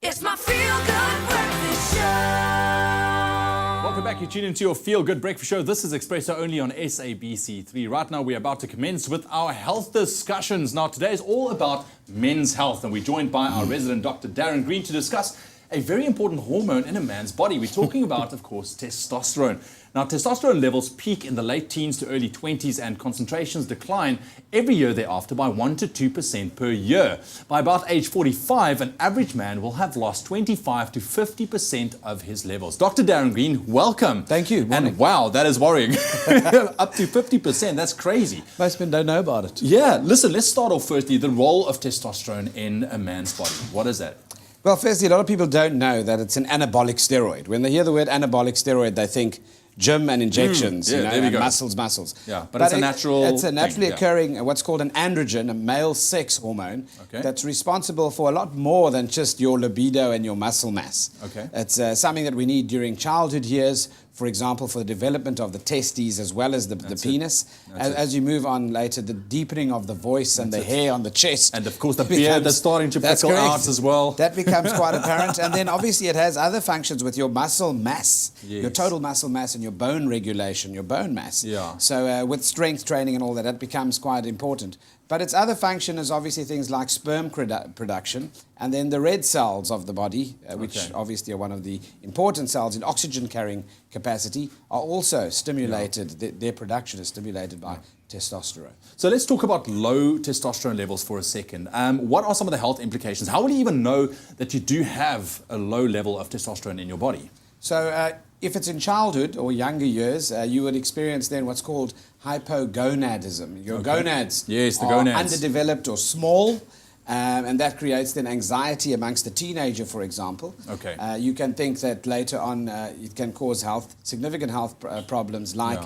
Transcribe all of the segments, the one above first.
It's my feel-good breakfast show. Welcome back. You tune into your Feel Good Breakfast Show. This is Expresso only on SABC3. Right now, we're about to commence with our health discussions. Now, today is all about men's health, and we're joined by our resident Dr. Darren Green to discuss a very important hormone in a man's body. We're talking about, of course, testosterone. Now, testosterone levels peak in the late teens to early 20s, and concentrations decline every year thereafter by 1 to 2% per year. By about age 45, an average man will have lost 25 to 50% of his levels. Dr. Darren Green, welcome. Thank you. Morning. And wow, that is worrying. Up to 50%, that's crazy. Most men don't know about it. Yeah, listen, let's start off firstly, the role of testosterone in a man's body. What is that? Well, firstly, a lot of people don't know that it's an anabolic steroid. When they hear the word anabolic steroid, they think gym and injections, there we and go. muscles. Yeah, but it's a natural It's a naturally thing, occurring, what's called an androgen, a male sex hormone, that's responsible for a lot more than just your libido and your muscle mass. Okay. It's something that we need during childhood years, for example, for the development of the testes as well as the penis. As you move on later, the deepening of the voice and the hair on the chest. And of course the beard that's starting to prickle out as well. That becomes quite apparent. And then obviously it has other functions with your muscle mass, your total muscle mass and your bone regulation, your bone mass. Yeah. So with strength training and all that, that becomes quite important. But its other function is obviously things like sperm production, and then the red cells of the body, which obviously are one of the important cells in oxygen-carrying capacity, are also stimulated. Their production is stimulated by testosterone. So let's talk about low testosterone levels for a second. What are some of the health implications? How will you even know that you do have a low level of testosterone in your body? So if it's in childhood or younger years, you would experience then what's called hypogonadism. Your gonads are underdeveloped or small, and that creates then anxiety amongst the teenager, for example. You can think that later on it can cause significant health problems like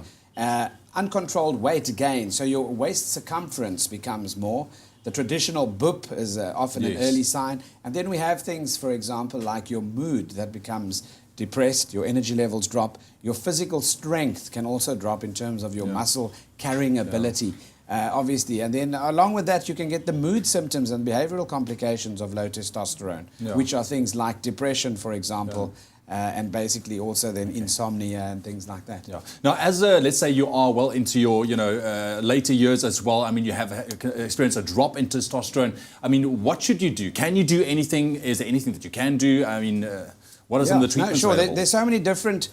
uncontrolled weight gain. So your waist circumference becomes more. The traditional boop is often an early sign. And then we have things, for example, like your mood that becomes depressed, your energy levels drop, your physical strength can also drop in terms of your muscle carrying ability, obviously. And then along with that, you can get the mood symptoms and behavioral complications of low testosterone, which are things like depression, for example, and basically also then insomnia and things like that. Now, as let's say you are well into your later years as well, I mean, you have experienced a drop in testosterone. I mean, what should you do? Can you do anything? Is there anything that you can do? I mean, what are some of the treatments available? There's so many different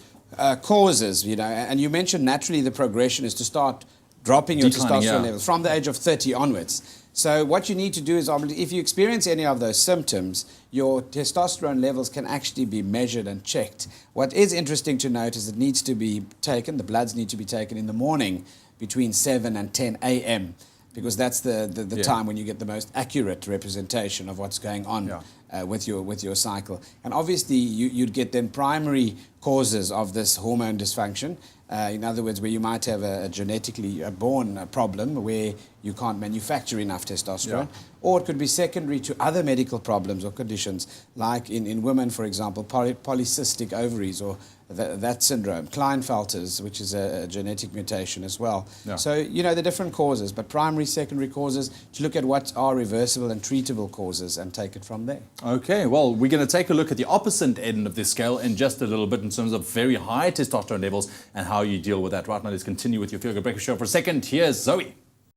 causes, and you mentioned naturally the progression is to start dropping your testosterone levels from the age of 30 onwards. So what you need to do is, if you experience any of those symptoms, your testosterone levels can actually be measured and checked. What is interesting to note is it needs to be taken, the bloods need to be taken in the morning between 7 and 10 a.m., because that's the time when you get the most accurate representation of what's going on with your cycle. And obviously you'd get then primary causes of this hormone dysfunction. In other words, where you might have a genetically born problem where you can't manufacture enough testosterone, or it could be secondary to other medical problems or conditions, like in women, for example, polycystic ovaries or that syndrome, Klinefelter's, which is a genetic mutation as well. So, the different causes, but primary, secondary causes, to look at what are reversible and treatable causes and take it from there. Okay, well, we're going to take a look at the opposite end of the scale in just a little bit in terms of very high testosterone levels and how you deal with that. Right now, let's continue with your Feel Good Breakfast Show for a second. Here's Zoe.